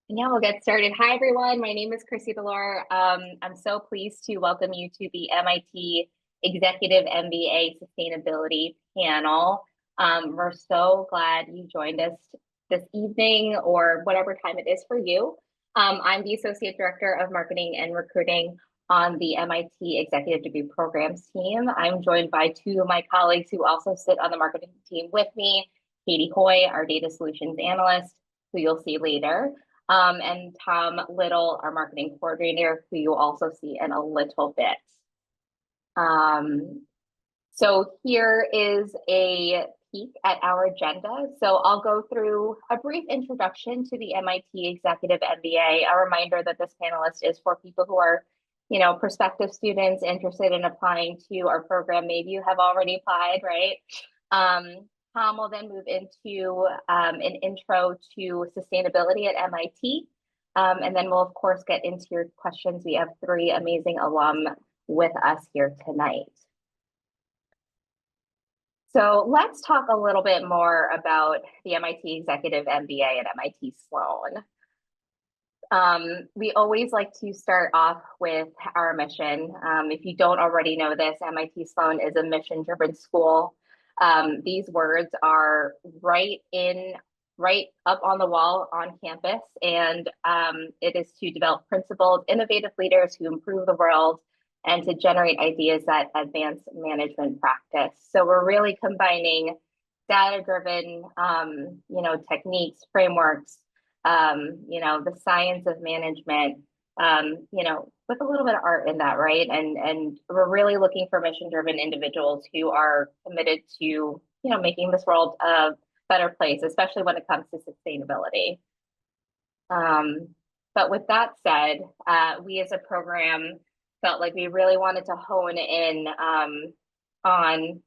Yeah, we'll get started. Hi, everyone. My name is Chrissy Delore. I'm so pleased to welcome you to the MIT Executive MBA Sustainability Panel. We're so glad you joined us this evening or whatever time it is for you. I'm the Associate Director of Marketing and Recruiting on the MIT Executive Degree Programs team. I'm joined by two of my colleagues who also sit on the marketing team with me, Katie Hoy, our Data Solutions Analyst, who you'll see later and Tom Little, our marketing coordinator, who you'll also see in a little bit. So here is a peek at our agenda. So I'll go through a brief introduction to the MIT Executive MBA, a reminder that this panelist is for people who are, prospective students interested in applying to our program. Maybe you have already applied, right? Tom will then move into an intro to sustainability at MIT. And then we'll, of course, get into your questions. We have three amazing alum with us here tonight. So let's talk a little bit more about the MIT Executive MBA at MIT Sloan. We always like to start off with our mission. If you don't already know this, MIT Sloan is a mission-driven school. These words are right up on the wall on campus, and it is to develop principled, innovative leaders who improve the world and to generate ideas that advance management practice. So we're really combining data-driven, techniques, frameworks, the science of management, with a little bit of art in that, right? And we're really looking for mission-driven individuals who are committed to, making this world a better place, especially when it comes to sustainability. But with that said, we as a program felt like we really wanted to hone in on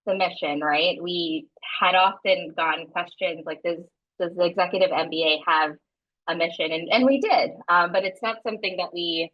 the mission, right? We had often gotten questions like, does the Executive MBA have a mission? And we did, but it's not something that we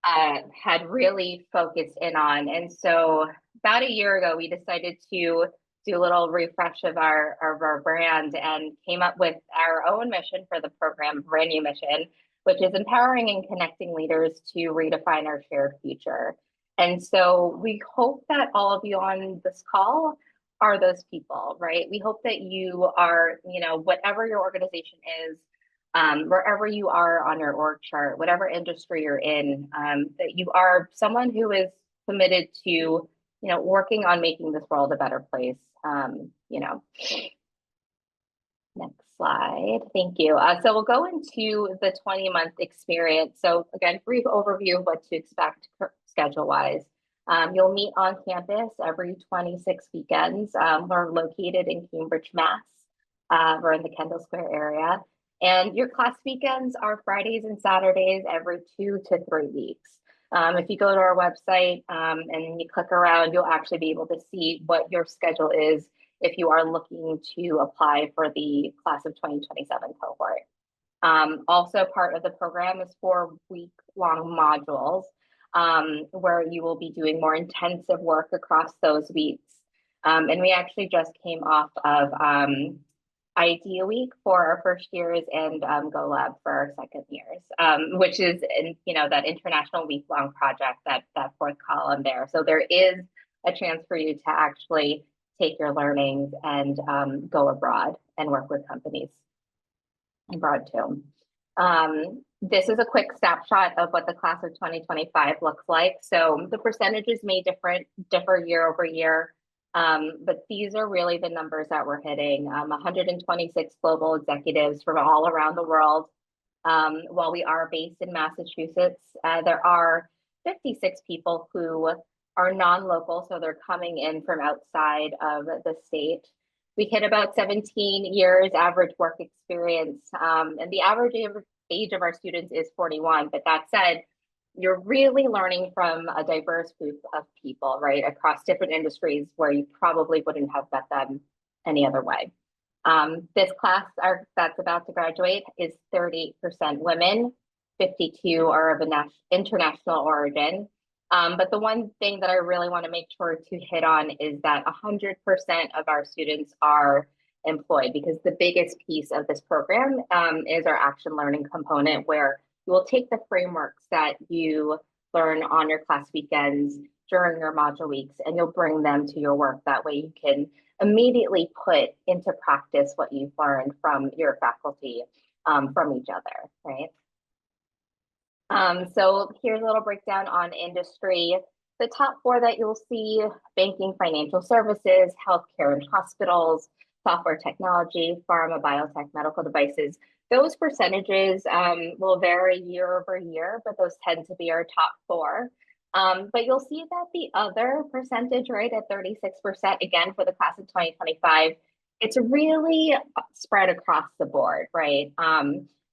had really focused in on. And so about a year ago, we decided to do a little refresh of our brand and came up with our own mission for the program, brand new mission, which is empowering and connecting leaders to redefine our shared future. And so we hope that all of you on this call are those people, right? We hope that you are, whatever your organization is, wherever you are on your org chart, whatever industry you're in, that you are someone who is committed to, working on making this world a better place. Next slide. Thank you. So we'll go into the 20-month experience. So again, brief overview of what to expect schedule-wise. You'll meet on campus every 26 weekends. We're located in Cambridge, Mass. We're in the Kendall Square area. And your class weekends are Fridays and Saturdays every 2 to 3 weeks. If you go to our website and you click around, you'll actually be able to see what your schedule is if you are looking to apply for the class of 2027 cohort. Also part of the program is 4-week-long modules where you will be doing more intensive work across those weeks. And we actually just came off of Idea Week for our first years and Go Lab for our second years, which is, that international week-long project, that fourth column there. So there is a chance for you to actually take your learnings and go abroad and work with companies abroad too. This is a quick snapshot of what the class of 2025 looks like. So the percentages may differ year over year, but these are really the numbers that we're hitting. 126 global executives from all around the world. While we are based in Massachusetts, there are 56 people who are non-local, so they're coming in from outside of the state. We hit about 17 years average work experience, and the average age of our students is 41. But that said, you're really learning from a diverse group of people, right, across different industries where you probably wouldn't have met them any other way. This class that's about to graduate is 38% women, 52 are of international origin. But the one thing that I really want to make sure to hit on is that 100% of our students are employed, because the biggest piece of this program is our action learning component, where you will take the frameworks that you learn on your class weekends during your module weeks, and you'll bring them to your work. That way you can immediately put into practice what you've learned from your faculty, from each other, right? So here's a little breakdown on industry. The top four that you'll see: banking, financial services, healthcare and hospitals, software technology, pharma, biotech, medical devices. Those percentages will vary year over year, but those tend to be our top four. But you'll see that the other percentage, right, at 36%, again, for the class of 2025, it's really spread across the board, right?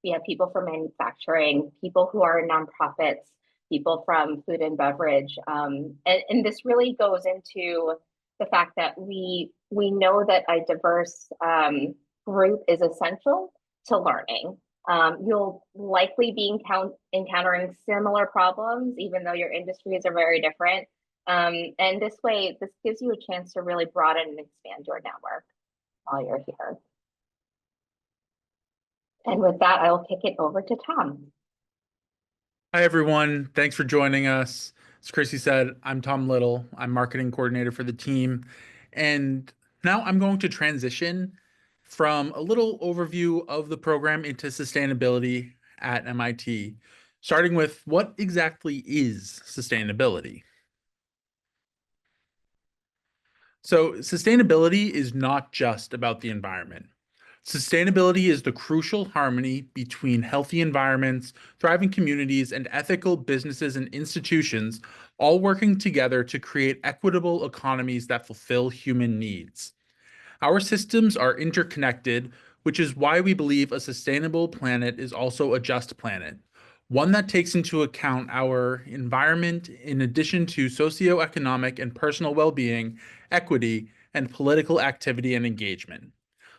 We have people from manufacturing, people who are nonprofits, people from food and beverage. And this really goes into the fact that we know that a diverse group is essential to learning. You'll likely be encountering similar problems, even though your industries are very different. And this way, this gives you a chance to really broaden and expand your network while you're here. And with that, I will kick it over to Tom. Hi, everyone. Thanks for joining us. As Chrissy said, I'm Tom Little. I'm marketing coordinator for the team. And now I'm going to transition from a little overview of the program into sustainability at MIT, starting with what exactly is sustainability? So sustainability is not just about the environment. Sustainability is the crucial harmony between healthy environments, thriving communities, and ethical businesses and institutions, all working together to create equitable economies that fulfill human needs. Our systems are interconnected, which is why we believe a sustainable planet is also a just planet, one that takes into account our environment in addition to socioeconomic and personal well-being, equity, and political activity and engagement.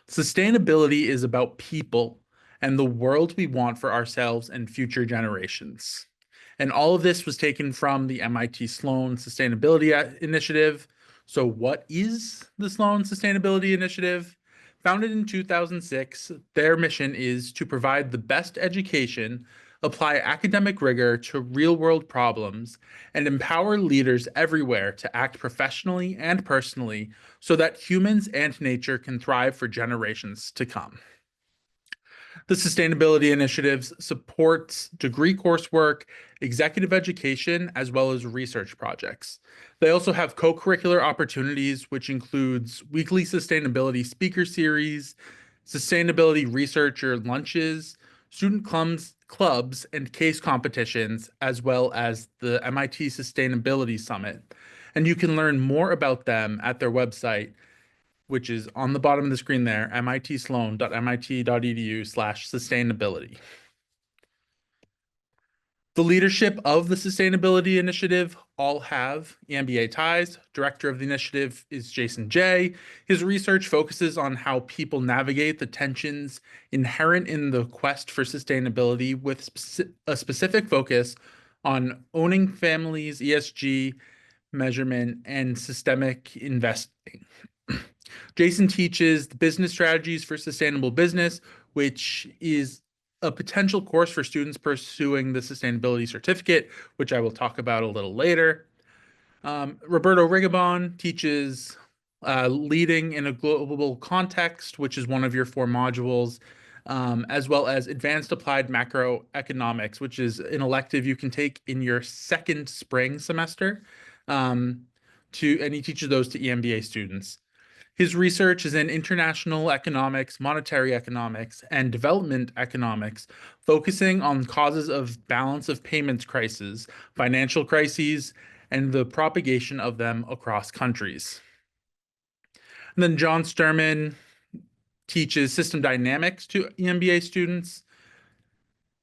Sustainability is about people and the world we want for ourselves and future generations. And all of this was taken from the MIT Sloan Sustainability Initiative. So what is the Sloan Sustainability Initiative? Founded in 2006, their mission is to provide the best education, apply academic rigor to real-world problems, and empower leaders everywhere to act professionally and personally so that humans and nature can thrive for generations to come. The Sustainability Initiatives supports degree coursework, executive education, as well as research projects. They also have co-curricular opportunities, which includes weekly sustainability speaker series, sustainability researcher lunches, student clubs and case competitions, as well as the MIT Sustainability Summit. And you can learn more about them at their website, which is on the bottom of the screen there, mitsloan.mit.edu/sustainability. The leadership of the Sustainability Initiative all have EMBA ties. Director of the initiative is Jason Jay. His research focuses on how people navigate the tensions inherent in the quest for sustainability, with a specific focus on owning families, ESG measurement, and systemic investing. Jason teaches the business strategies for sustainable business, which is a potential course for students pursuing the sustainability certificate, which I will talk about a little later. Roberto Rigobon teaches leading in a global context, which is one of your four modules, as well as advanced applied macroeconomics, which is an elective you can take in your second spring semester. And he teaches those to EMBA students. His research is in international economics, monetary economics, and development economics, focusing on causes of balance of payments crises, financial crises, and the propagation of them across countries. And then John Sturman teaches system dynamics to EMBA students.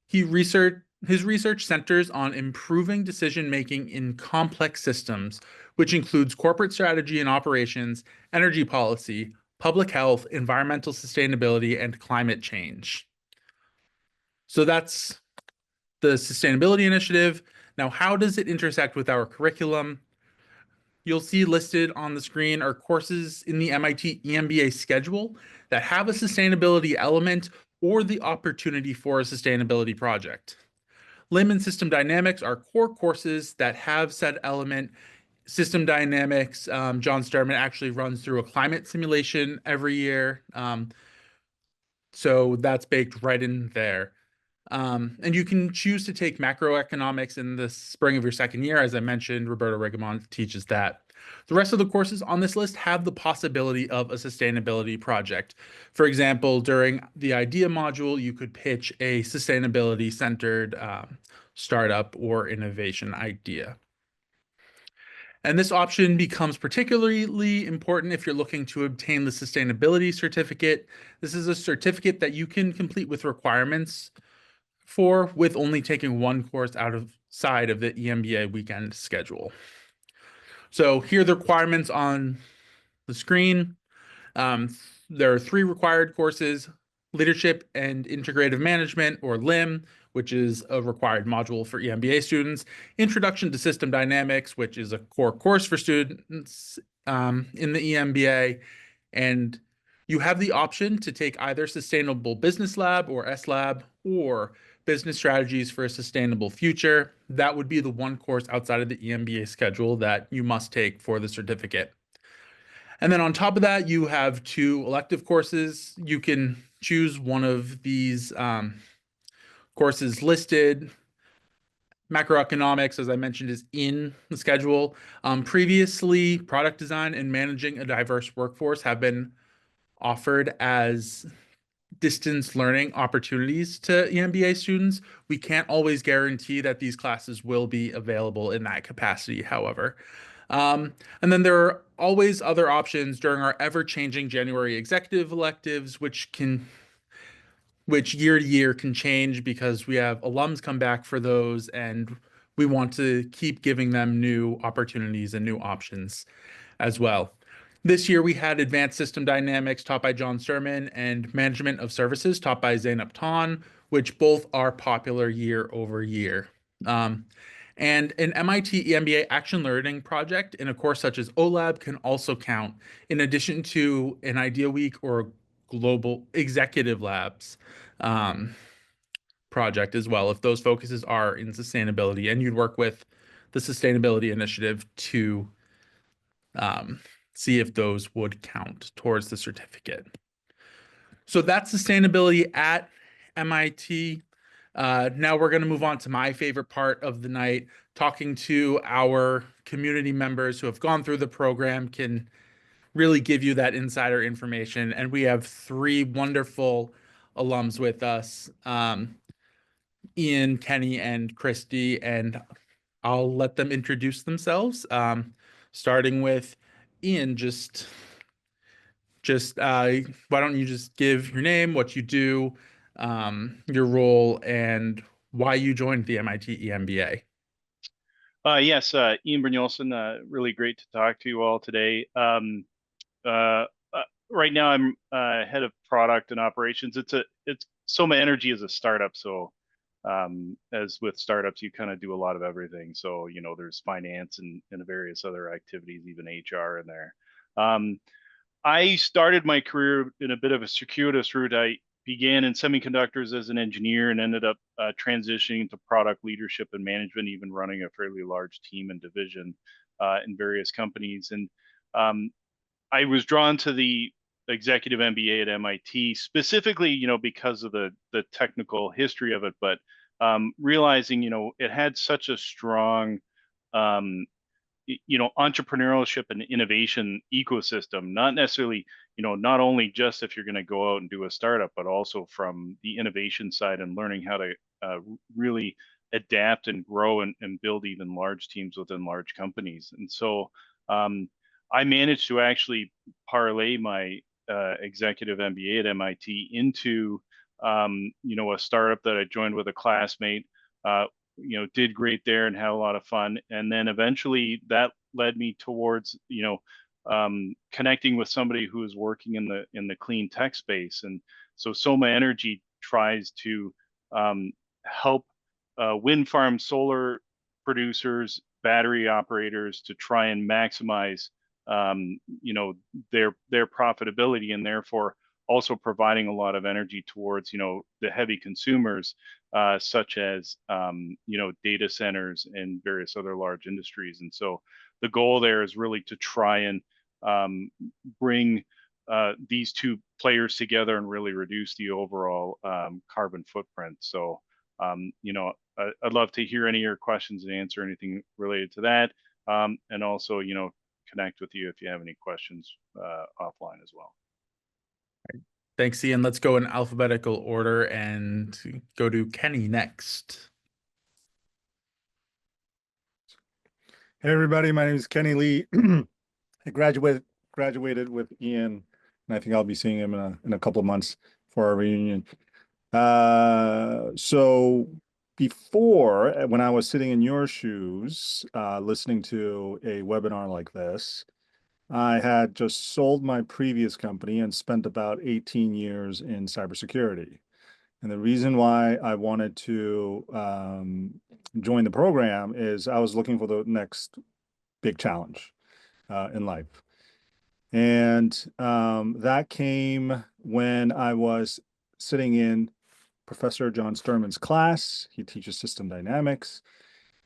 His research centers on improving decision-making in complex systems, which includes corporate strategy and operations, energy policy, public health, environmental sustainability, and climate change. So that's the Sustainability Initiative. Now, how does it intersect with our curriculum? you'll see listed on the screen are courses in the MIT EMBA schedule that have a sustainability element or the opportunity for a sustainability project. LIM and System Dynamics are core courses that have said element. System Dynamics, John Sturman actually runs through a climate simulation every year. So that's baked right in there. And you can choose to take macroeconomics in the spring of your second year. As I mentioned, Roberto Rigamon teaches that. The rest of the courses on this list have the possibility of a sustainability project. For example, during the idea module, you could pitch a sustainability centered startup or innovation idea. And this option becomes particularly important if you're looking to obtain the sustainability certificate. This is a certificate that you can complete with requirements for with only taking one course outside of the EMBA weekend schedule. So here are the requirements on the screen. There are 3 required courses: Leadership and Integrative Management, or LIM, which is a required module for EMBA students; Introduction to System Dynamics, which is a core course for students in the EMBA, and you have the option to take either Sustainable Business Lab or S-Lab, or Business Strategies for a Sustainable Future. That would be the one course outside of the EMBA schedule that you must take for the certificate. And then on top of that, you have 2 elective courses. You can choose one of these courses listed. Macroeconomics, as I mentioned, is in the schedule. Previously, product design and managing a diverse workforce have been offered as distance learning opportunities to EMBA students. We can't always guarantee that these classes will be available in that capacity, however. And then there are always other options during our ever-changing January executive electives, which year to year can change because we have alums come back for those, and we want to keep giving them new opportunities and new options as well. This year we had Advanced System Dynamics taught by John Sturman and Management of Services taught by Zainab Tan, which both are popular year over year. And an MIT EMBA action learning project in a course such as OLAB can also count, in addition to an Idea Week or Global Executive Labs project as well, if those focuses are in sustainability, and you'd work with the Sustainability Initiative to see if those would count towards the certificate. So that's sustainability at MIT. Now we're going to move on to my favorite part of the night. Talking to our community members who have gone through the program can really give you that insider information. And we have 3 wonderful alums with us, Ian, Kenny, and Christy, and I'll let them introduce themselves. Starting with Ian, why don't you just give your name, what you do, your role, and why you joined the MIT EMBA. Yes, Ian Brynjolfsson, really great to talk to you all today. Uh, right now I'm head of product and operations. It's Soma Energy is a startup, so as with startups, you kind of do a lot of everything. So, there's finance and various other activities, even HR in there. I started my career in a bit of a circuitous route. I began in semiconductors as an engineer and ended up transitioning to product leadership and management, even running a fairly large team and division in various companies. And I was drawn to the executive MBA at MIT specifically, because of the technical history of it, but realizing, it had such a strong entrepreneurship and innovation ecosystem, not necessarily, not only just if you're going to go out and do a startup, but also from the innovation side and learning how to really adapt and grow and build even large teams within large companies. And so I managed to actually parlay my executive MBA at MIT into a startup that I joined with a classmate. Did great there and had a lot of fun. And then eventually that led me towards, connecting with somebody who is working in the clean tech space. And so Soma Energy tries to help wind farm solar producers battery operators to try and maximize, their profitability, and therefore also providing a lot of energy towards, the heavy consumers, such as, data centers and various other large industries. And so the goal there is really to try and bring these two players together and really reduce the overall carbon footprint. So, I'd love to hear any of your questions and answer anything related to that. And also, connect with you if you have any questions offline as well. Thanks, Ian. Let's go in alphabetical order and go to Kenny next. Hey everybody, my name is Kenny Lee. I graduated with Ian, and I think I'll be seeing him in a couple of months for our reunion. So before, when I was sitting in your shoes, listening to a webinar like this, I had just sold my previous company and spent about 18 years in cybersecurity. And the reason why I wanted to join the program is I was looking for the next big challenge in life. And that came when I was sitting in Professor John Sturman's class. He teaches system dynamics,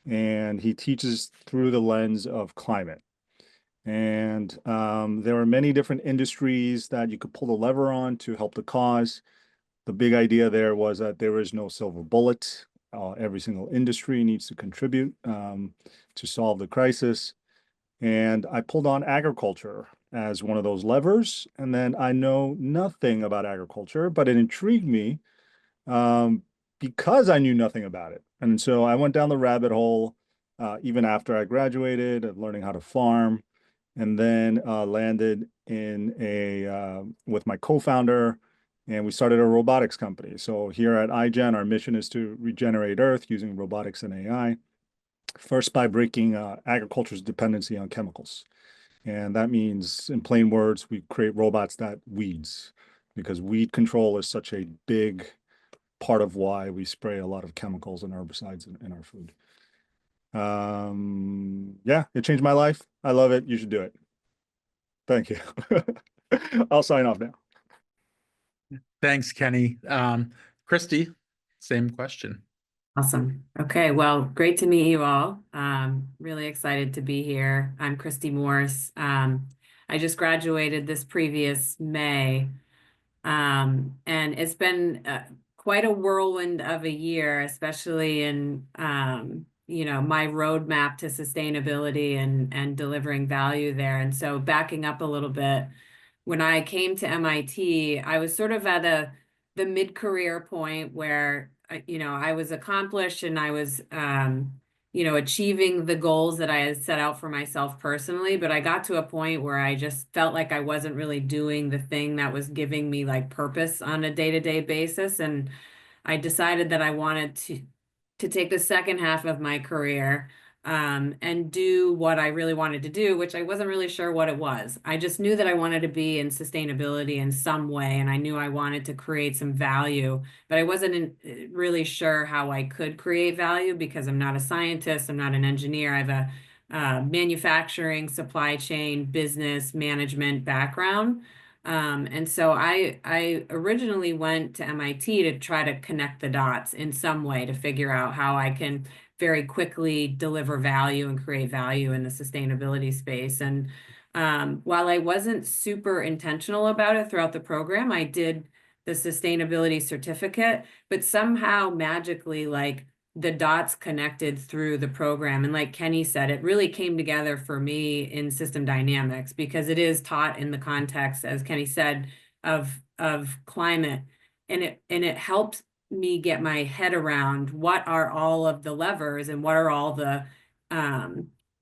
and he teaches through the lens of climate. And there are many different industries that you could pull the lever on to help the cause. The big idea there was that there is no silver bullet. Every single industry needs to contribute to solve the crisis. And I pulled on agriculture as one of those levers. And then I know nothing about agriculture, but it intrigued me because I knew nothing about it. And so I went down the rabbit hole even after I graduated of learning how to farm, and then landed in with my co-founder, and we started a robotics company. So here at iGen, our mission is to regenerate Earth using robotics and AI, first by breaking agriculture's dependency on chemicals. And that means, in plain words, we create robots that weeds, because weed control is such a big part of why we spray a lot of chemicals and herbicides in our food. Yeah, it changed my life. I love it. You should do it. Thank you. I'll sign off now. Thanks, Kenny. Christy, same question. Awesome. Okay, well, great to meet you all. Really excited to be here. I'm Christy Morse. I just graduated this previous May, and it's been quite a whirlwind of a year, especially in my roadmap to sustainability and delivering value there. And so backing up a little bit, when I came to MIT, I was sort of at the mid-career point where I was accomplished and I was achieving the goals that I had set out for myself personally, but I got to a point where I just felt like I wasn't really doing the thing that was giving me like purpose on a day-to-day basis. And I decided that I wanted to take the second half of my career and do what I really wanted to do, which I wasn't really sure what it was. I just knew that I wanted to be in sustainability in some way, and I knew I wanted to create some value, but I wasn't really sure how I could create value because I'm not a scientist, I'm not an engineer. I have a manufacturing, supply chain, business management background. And so I originally went to MIT to try to connect the dots in some way to figure out how I can very quickly deliver value and create value in the sustainability space. And while I wasn't super intentional about it throughout the program, I did the sustainability certificate, but somehow magically, like, the dots connected through the program. And like Kenny said, it really came together for me in system dynamics because it is taught in the context, as Kenny said, of climate. And it helped me get my head around what are all of the levers and what are all the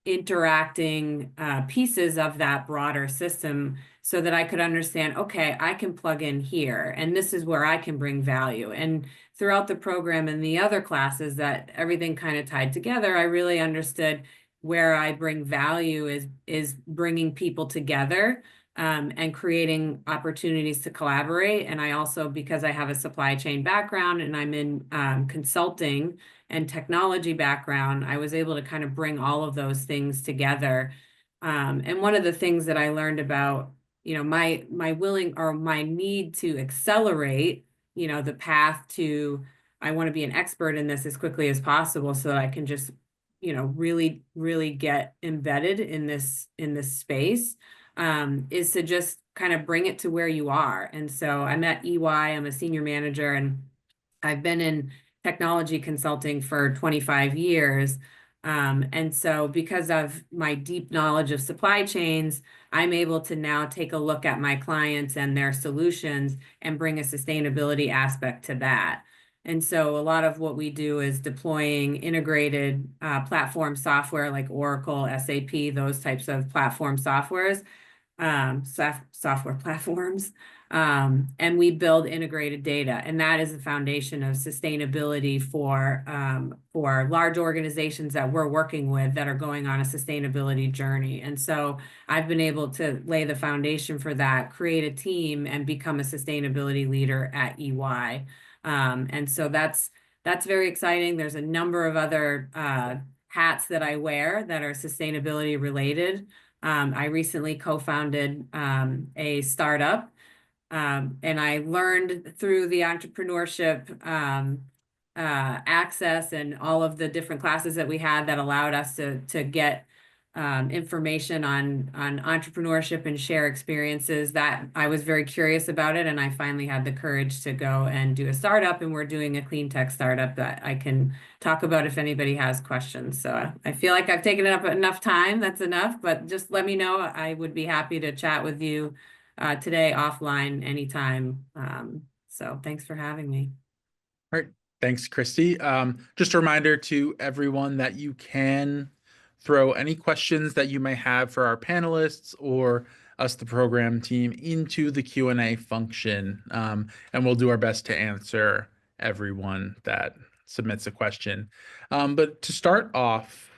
interacting pieces of that broader system, so that I could understand, okay, I can plug in here and this is where I can bring value. And throughout the program and the other classes that everything kind of tied together, I really understood where I bring value is bringing people together and creating opportunities to collaborate. And I also, because I have a supply chain background and I'm in consulting and technology background, I was able to kind of bring all of those things together. And one of the things that I learned about, my need to accelerate, the path to, I want to be an expert in this as quickly as possible so that I can just, really, really get embedded in this space, is to just kind of bring it to where you are. And so I'm at EY, I'm a senior manager, and I've been in technology consulting for 25 years. And so because of my deep knowledge of supply chains, I'm able to now take a look at my clients and their solutions and bring a sustainability aspect to that. And so a lot of what we do is deploying integrated platform software like Oracle, SAP, those types of platform softwares, software platforms. And we build integrated data, and that is the foundation of sustainability for large organizations that we're working with that are going on a sustainability journey. And so I've been able to lay the foundation for that, create a team, and become a sustainability leader at EY. And so that's very exciting. There's a number of other hats that I wear that are sustainability related. I recently co-founded a startup, and I learned through the entrepreneurship access and all of the different classes that we had that allowed us to get information on entrepreneurship and share experiences, that I was very curious about it. And I finally had the courage to go and do a startup, and we're doing a clean tech startup that I can talk about if anybody has questions. So I feel like I've taken up enough time. That's enough, but just let me know. I would be happy to chat with you today, offline, anytime. So thanks for having me. All right. Thanks, Christy. Just a reminder to everyone that you can throw any questions that you may have for our panelists or us, the program team, into the Q&A function, and we'll do our best to answer everyone that submits a question. But to start off,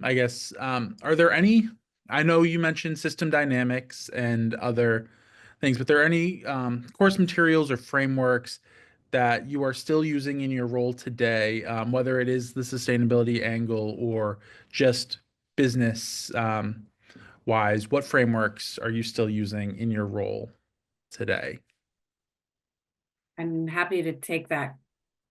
I guess, are there any, I know you mentioned system dynamics and other things, but are there any course materials or frameworks that you are still using in your role today, whether it is the sustainability angle or just business wise? What frameworks are you still using in your role today? I'm happy to take that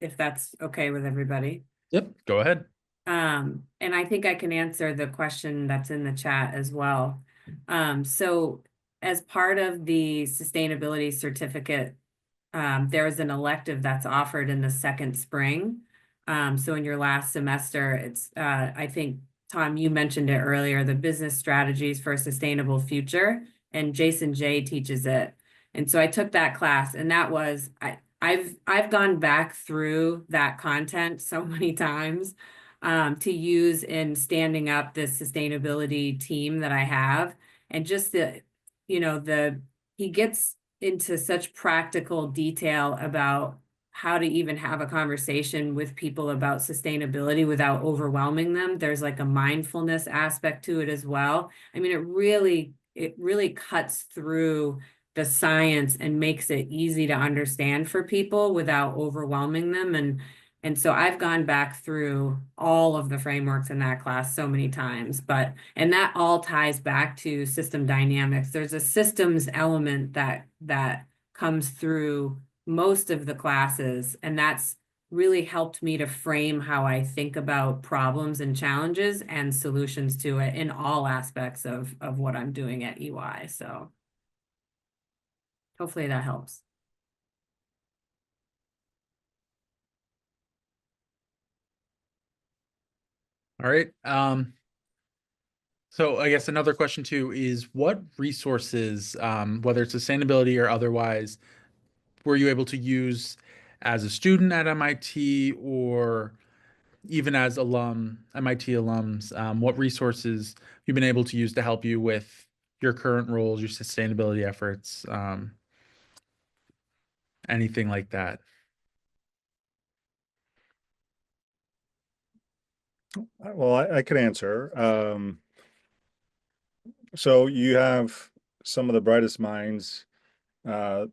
if that's okay with everybody. Yep, go ahead. And I think I can answer the question that's in the chat as well. So as part of the sustainability certificate, there is an elective that's offered in the second spring. So in your last semester, it's, I think, Tom, you mentioned it earlier, the business strategies for a sustainable future, and Jason Jay teaches it. And so I took that class, and that was, I've gone back through that content so many times to use in standing up this sustainability team that I have. And just he gets into such practical detail about how to even have a conversation with people about sustainability without overwhelming them. There's like a mindfulness aspect to it as well. I mean, it really cuts through the science and makes it easy to understand for people without overwhelming them. And so I've gone back through all of the frameworks in that class so many times, and that all ties back to system dynamics. There's a systems element that comes through most of the classes, and that's really helped me to frame how I think about problems and challenges and solutions to it in all aspects of what I'm doing at EY. So hopefully that helps. All right. So I guess another question too is, what resources, whether it's sustainability or otherwise, were you able to use as a student at MIT or even as MIT alums? What resources have you been able to use to help you with your current roles, your sustainability efforts, anything like that? Well, I could answer. So you have some of the brightest minds,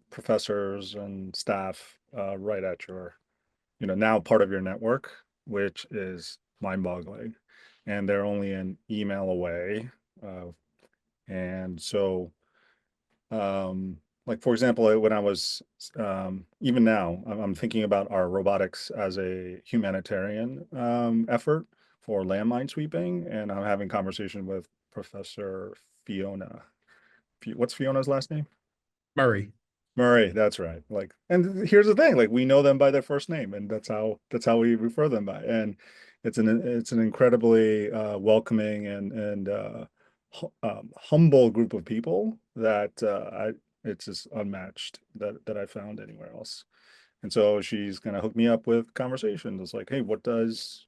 professors and staff, right at your, now part of your network, which is mind-boggling. And they're only an email away. And so, like, for example, when I was, even now, I'm thinking about our robotics as a humanitarian effort for landmine sweeping, and I'm having conversation with Professor Fiona. What's Fiona's last name? Murray. Murray, that's right. Like, and here's the thing, like we know them by their first name, and that's how we refer them by. And it's an incredibly welcoming and humble group of people that it's just unmatched that I found anywhere else. And so she's gonna hook me up with conversations. It's like, hey, what does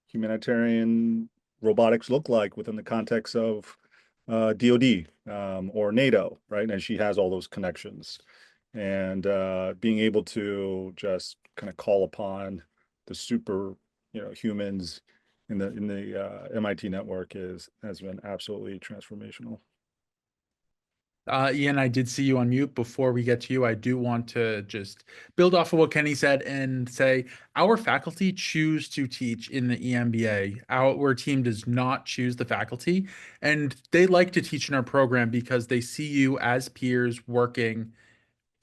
humanitarian robotics look like within the context of DoD or NATO, right? And she has all those connections, and being able to just kind of call upon the super, humans in the MIT network has been absolutely transformational. Ian, I did see you on mute. Before we get to you, I do want to just build off of what Kenny said and say our faculty choose to teach in the EMBA. Our team does not choose the faculty, and they like to teach in our program because they see you as peers working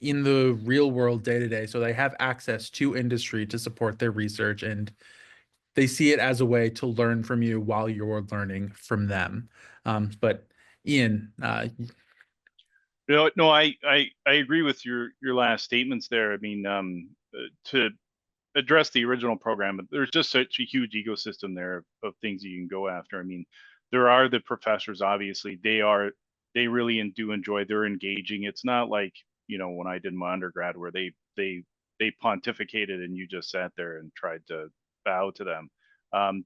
in the real world day to day. So they have access to industry to support their research, and they see it as a way to learn from you while you're learning from them. But Ian, No, I agree with your last statements there. I mean, to address the original program, there's just such a huge ecosystem there of things you can go after. I mean, there are the professors, obviously. They really do enjoy, they're engaging. It's not like, when I did my undergrad where they pontificated and you just sat there and tried to bow to them.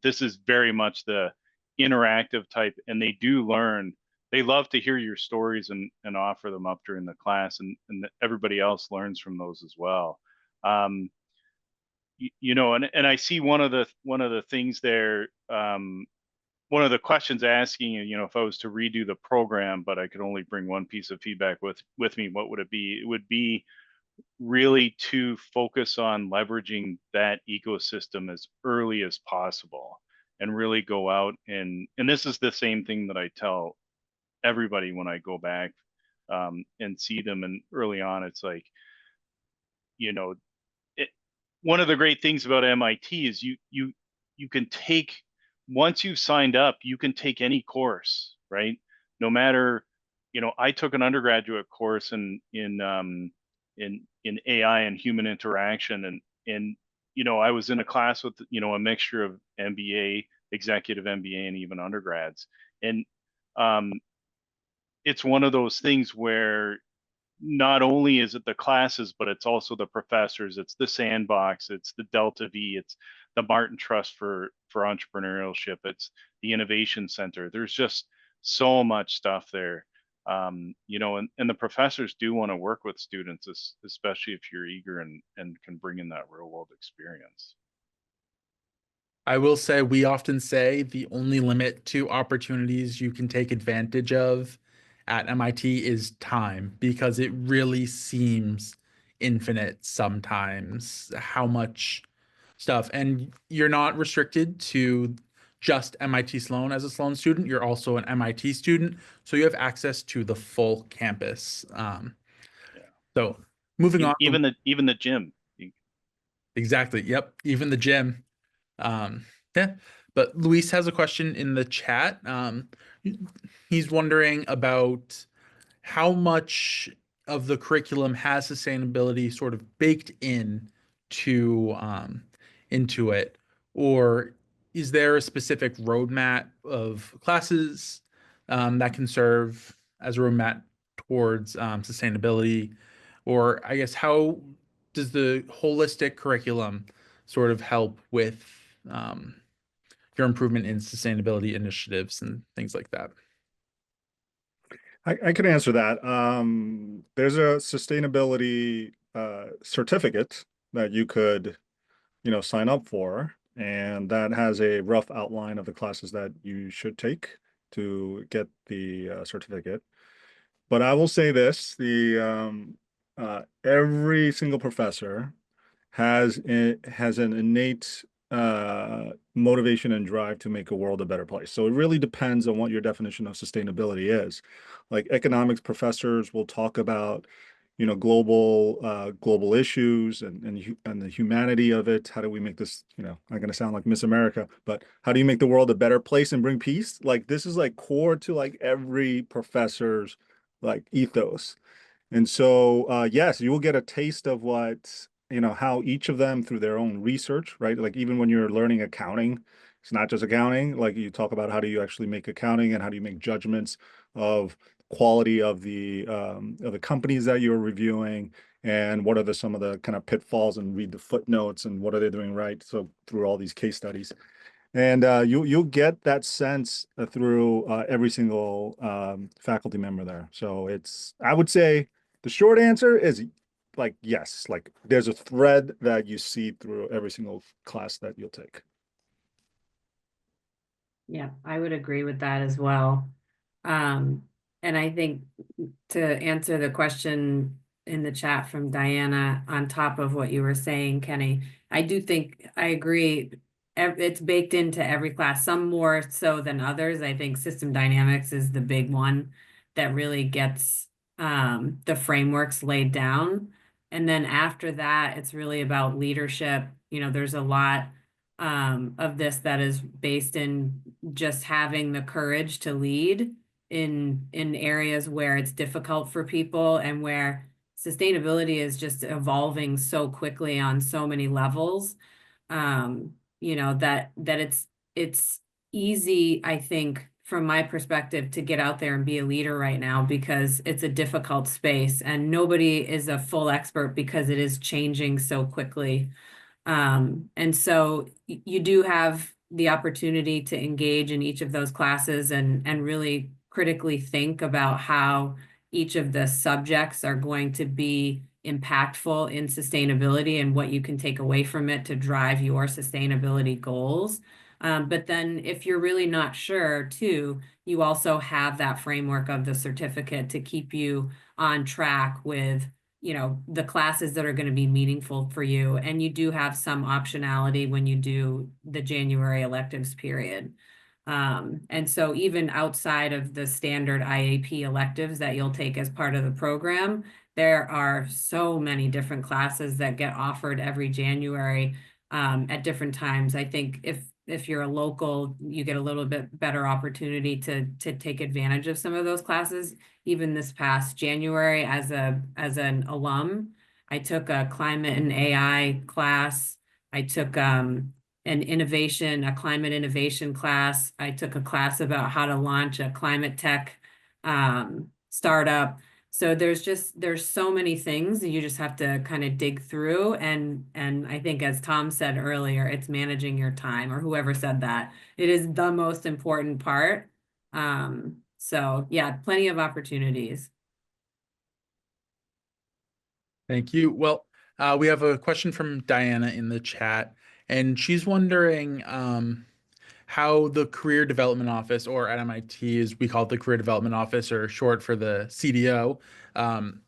This is very much the interactive type, and they do learn. They love to hear your stories and offer them up during the class, and everybody else learns from those as well. And I see one of the things there, one of the questions asking, if I was to redo the program, but I could only bring one piece of feedback with me, what would it be? It would be really to focus on leveraging that ecosystem as early as possible, and really go out and this is the same thing that I tell everybody when I go back and see them. And early on, it's like, one of the great things about MIT is you can take, once you've signed up, you can take any course, right? No matter, I took an undergraduate course in AI and human interaction, and I was in a class with a mixture of MBA, executive MBA, and even undergrads. And it's one of those things where not only is it the classes, but it's also the professors, it's the sandbox, it's the Delta V, it's the Martin Trust for entrepreneurship, it's the Innovation Center. There's just so much stuff there. And the professors do want to work with students, especially if you're eager and can bring in that real world experience. I will say we often say the only limit to opportunities you can take advantage of at MIT is time, because it really seems infinite sometimes how much stuff. And you're not restricted to just MIT Sloan as a Sloan student. You're also an MIT student, so you have access to the full campus. So moving on, even the gym. exactly. Yep, even the gym. Yeah, but Luis has a question in the chat. He's wondering about how much of the curriculum has sustainability sort of baked in to into it, or is there a specific roadmap of classes that can serve as a roadmap towards sustainability, or I guess how does the holistic curriculum sort of help with your improvement in sustainability initiatives and things like that? I can answer that. There's a sustainability certificate that you could, sign up for, and that has a rough outline of the classes that you should take to get the certificate. But I will say this, every single professor has an innate motivation and drive to make a world a better place. So it really depends on what your definition of sustainability is. Like economics professors will talk about, global issues and the humanity of it. How do we make this, I'm going to sound like Miss America, but how do you make the world a better place and bring peace? Like this is like core to like every professor's like ethos. And so, yes, you will get a taste of what, how each of them through their own research, right? Like even when you're learning accounting, it's not just accounting. Like you talk about how do you actually make accounting and how do you make judgments of quality of the companies that you're reviewing and what are some of the kind of pitfalls and read the footnotes and what are they doing right. So through all these case studies. And you'll get that sense through every single faculty member there. So I would say the short answer is like, yes, like there's a thread that you see through every single class that you'll take. Yeah, I would agree with that as well. And I think to answer the question in the chat from Diana, on top of what you were saying, Kenny, I do think I agree. It's baked into every class, some more so than others. I think system dynamics is the big one that really gets the frameworks laid down. And then after that, it's really about leadership. There's a lot of this that is based in just having the courage to lead in areas where it's difficult for people and where sustainability is just evolving so quickly on so many levels. That it's easy, I think, from my perspective, to get out there and be a leader right now because it's a difficult space and nobody is a full expert because it is changing so quickly. And so you do have the opportunity to engage in each of those classes and really critically think about how each of the subjects are going to be impactful in sustainability and what you can take away from it to drive your sustainability goals. But then if you're really not sure too, you also have that framework of the certificate to keep you on track with the classes that are going to be meaningful for you. And you do have some optionality when you do the January electives period. And so even outside of the standard IAP electives that you'll take as part of the program, there are so many different classes that get offered every January at different times. I think if you're a local, you get a little bit better opportunity to take advantage of some of those classes. Even this past January, as an alum, I took a climate and AI class. I took a climate innovation class. I took a class about how to launch a climate tech startup. So there's so many things that you just have to kind of dig through. And I think, as Tom said earlier, it's managing your time, or whoever said that. It is the most important part. So yeah, plenty of opportunities. Thank you. Well, we have a question from Diana in the chat, and she's wondering how the Career Development Office, or at MIT, is we call it the Career Development Office, or short for the CDO.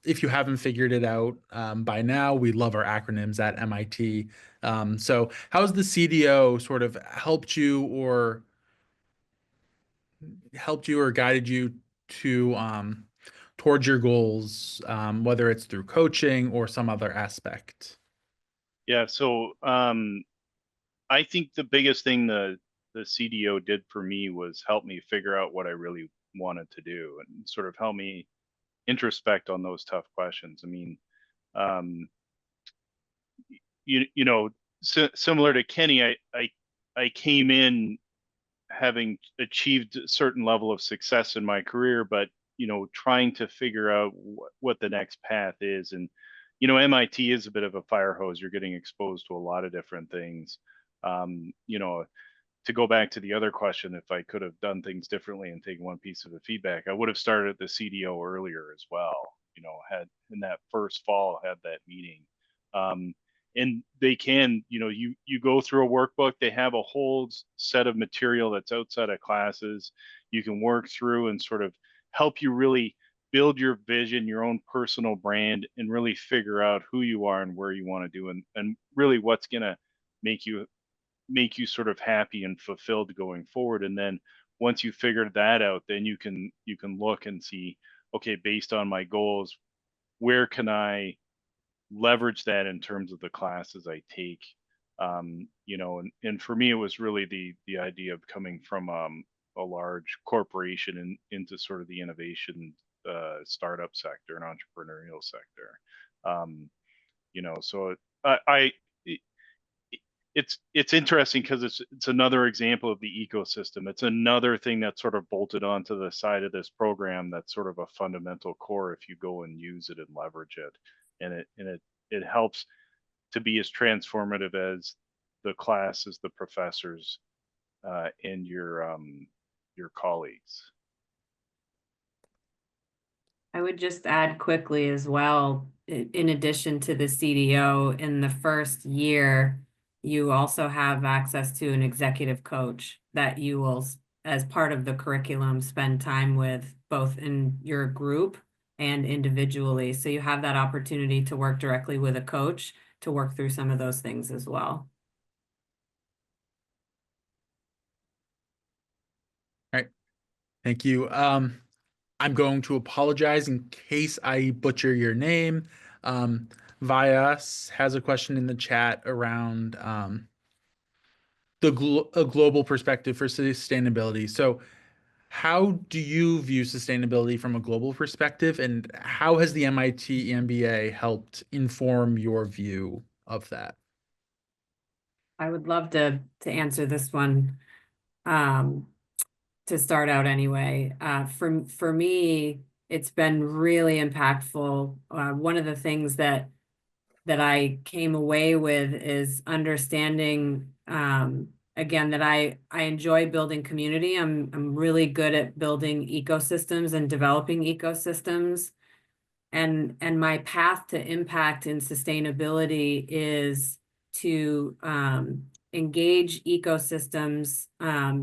If you haven't figured it out by now, we love our acronyms at MIT. So how has the CDO sort of helped you or guided you to towards your goals, whether it's through coaching or some other aspect? Yeah, so I think the biggest thing the CDO did for me was help me figure out what I really wanted to do and sort of help me introspect on those tough questions. I mean, similar to Kenny, I came in having achieved a certain level of success in my career, but trying to figure out what the next path is. And MIT is a bit of a fire hose. You're getting exposed to a lot of different things. To go back to the other question, if I could have done things differently and taken one piece of the feedback, I would have started the CDO earlier as well. Had in that first fall, had that meeting. And they can, you go through a workbook, they have a whole set of material that's outside of classes. You can work through and sort of help you really build your vision, your own personal brand, and really figure out who you are and where you want to do, and really what's going to make you sort of happy and fulfilled going forward. And then once you figured that out, then you can look and see, okay, based on my goals, where can I leverage that in terms of the classes I take. And for me, it was really the idea of coming from a large corporation and into sort of the innovation startup sector and entrepreneurial sector. So I it, it's interesting because it's another example of the ecosystem. It's another thing that's sort of bolted onto the side of this program that's sort of a fundamental core if you go and use it and leverage it. And it helps to be as transformative as the classes, the professors, and your colleagues. I would just add quickly as well, in addition to the CDO, in the first year, you also have access to an executive coach that you will, as part of the curriculum, spend time with both in your group and individually. So you have that opportunity to work directly with a coach to work through some of those things as well. All right. Thank you. I'm going to apologize in case I butcher your name. Vyas has a question in the chat around a global perspective for sustainability. So how do you view sustainability from a global perspective, and how has the MIT EMBA helped inform your view of that? I would love to answer this one. To start out anyway, for me, it's been really impactful. One of the things that I came away with is understanding, again, that I enjoy building community. I'm really good at building ecosystems and developing ecosystems. And my path to impact in sustainability is to engage ecosystems,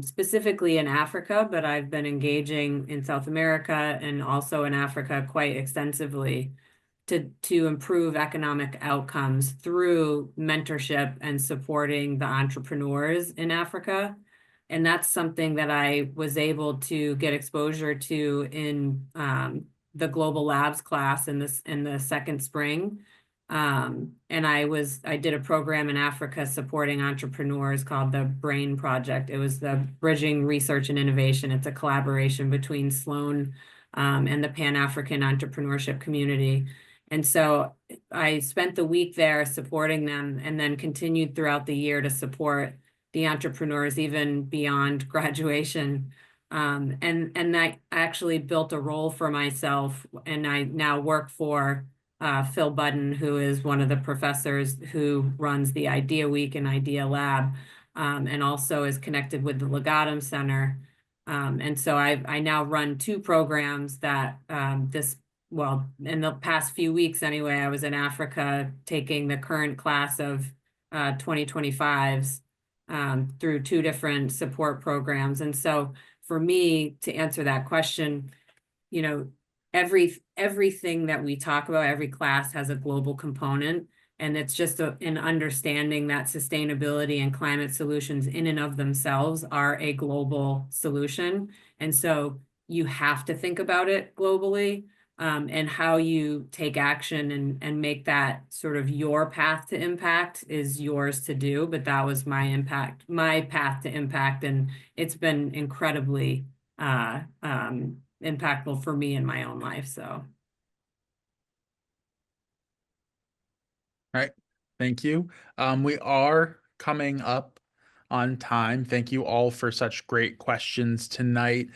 specifically in Africa, but I've been engaging in South America and also in Africa quite extensively to improve economic outcomes through mentorship and supporting the entrepreneurs in Africa. And that's something that I was able to get exposure to in the Global Labs class in the second spring. And I did a program in Africa supporting entrepreneurs called the Brain Project. It was the Bridging Research and Innovation. It's a collaboration between Sloan and the Pan-African entrepreneurship community. And so I spent the week there supporting them and then continued throughout the year to support the entrepreneurs even beyond graduation. And I actually built a role for myself, and I now work for Phil Budden, who is one of the professors who runs the Idea Week and Idea Lab, and also is connected with the Legatum Center. And so I now run two programs that in the past few weeks anyway, I was in Africa taking the current class of 2025s through two different support programs. And so for me, to answer that question, everything that we talk about, every class has a global component. And it's just an understanding that sustainability and climate solutions in and of themselves are a global solution. And so you have to think about it globally. And how you take action and make that sort of your path to impact is yours to do. But that was my path to impact. And it's been incredibly impactful for me in my own life. So. All right. Thank you. We are coming up on time. Thank you all for such great questions tonight.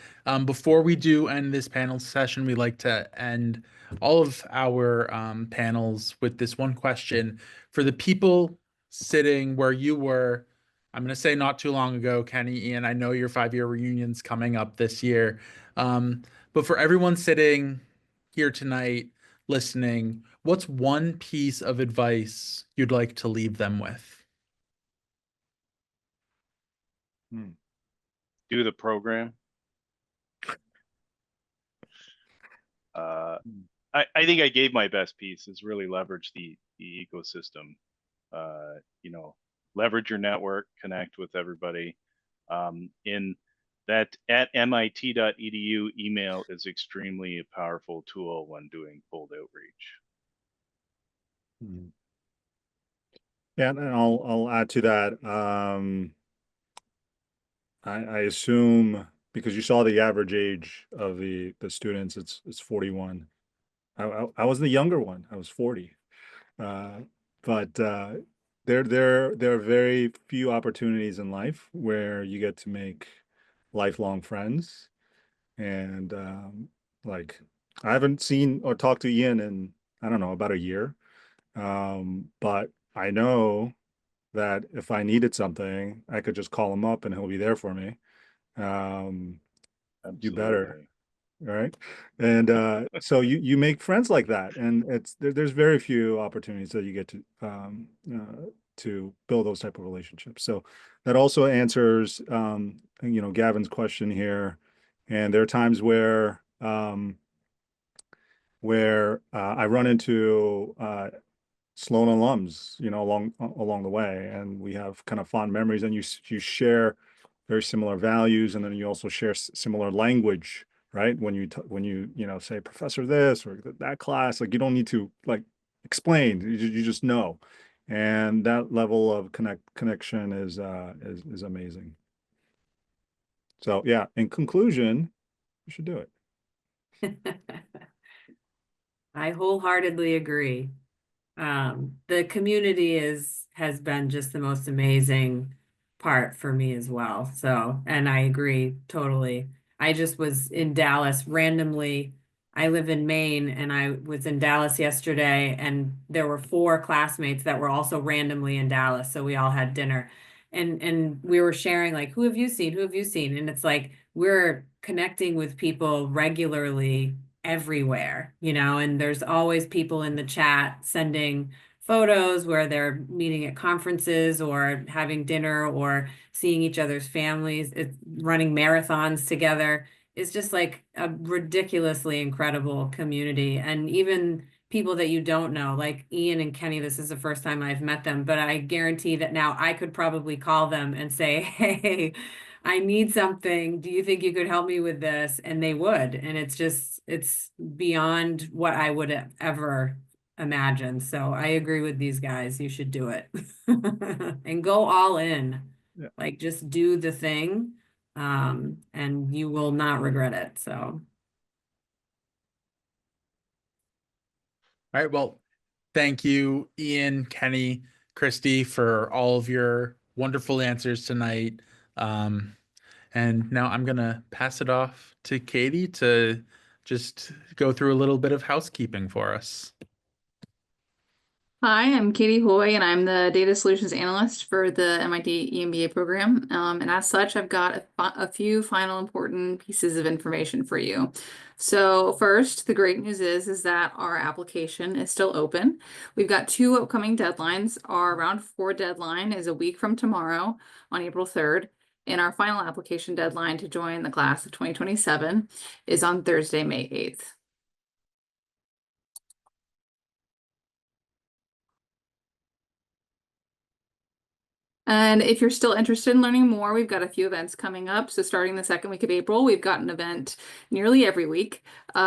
Before we do end this panel session, we like to end all of our panels with this one question. For the people sitting where you were, I'm going to say not too long ago, Kenny, Ian, I know your 5-year reunion's coming up this year. But for everyone sitting here tonight, listening, what's one piece of advice you'd like to leave them with? Do the program. I think I gave my best piece is really leverage the ecosystem. You know, leverage your network, connect with everybody. In that at MIT.edu email is extremely a powerful tool when doing cold outreach. Yeah, and I'll add to that. I assume because you saw the average age of the students, it's 41. I was the younger one. I was 40. But there are very few opportunities in life where you get to make lifelong friends. And like I haven't seen or talked to Ian in, I don't know, about a year. But I know that if I needed something, I could just call him up and he'll be there for me. You better. Absolutely. Right. And so you make friends like that, and there's very few opportunities that you get to build those type of relationships. So that also answers Gavin's question here. And there are times where I run into Sloan alums, along the way, and we have kind of fond memories, and you share very similar values, and then you also share similar language, right? When you say professor this or that class, like you don't need to like explain, you just know, and that level of connection is amazing. So yeah, in conclusion, you should do it. I wholeheartedly agree. The community has been just the most amazing part for me as well. So, and I agree totally. I just was in Dallas randomly. I live in Maine, and I was in Dallas yesterday, and there were 4 classmates that were also randomly in Dallas. So we all had dinner, and we were sharing like, who have you seen? Who have you seen? And it's like we're connecting with people regularly everywhere, and there's always people in the chat sending photos where they're meeting at conferences or having dinner or seeing each other's families. It's running marathons together. It's just like a ridiculously incredible community. And even people that you don't know, like Ian and Kenny, this is the first time I've met them, but I guarantee that now I could probably call them and say, hey, I need something. Do you think you could help me with this? And they would. And it's beyond what I would have ever imagined. So I agree with these guys. You should do it and go all in. Yeah. Like just do the thing, and you will not regret it. So. All right. Well, thank you, Ian, Kenny, Christy, for all of your wonderful answers tonight. And now I'm going to pass it off to Katie to just go through a little bit of housekeeping for us. Hi, I'm Katie Hoy, and I'm the Data Solutions Analyst for the MIT EMBA program. And as such, I've got a few final important pieces of information for you. So first, the great news is that our application is still open. We've got 2 upcoming deadlines. Our round 4 deadline is a week from tomorrow on April 3rd. And our final application deadline to join the class of 2027 is on Thursday, May 8th. And if you're still interested in learning more, we've got a few events coming up. So starting the 2nd week of April, we've got an event nearly every week,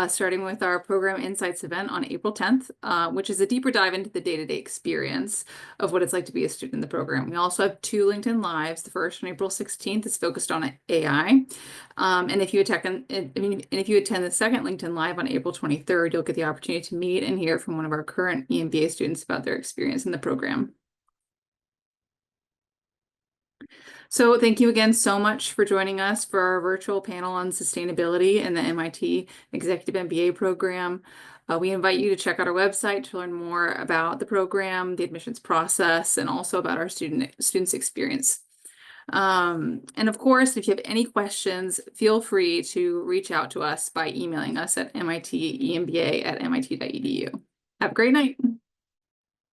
starting with our Program Insights event on April 10th, which is a deeper dive into the day-to-day experience of what it's like to be a student in the program. We also have 2 LinkedIn Lives. The first on April 16th is focused on AI. And if you attend the second LinkedIn Live on April 23rd, you'll get the opportunity to meet and hear from one of our current EMBA students about their experience in the program. So thank you again so much for joining us for our virtual panel on sustainability in the MIT Executive MBA program. We invite you to check out our website to learn more about the program, the admissions process, and also about our students' experience. And of course, if you have any questions, feel free to reach out to us by emailing us at mitemba@mit.edu. Have a great night.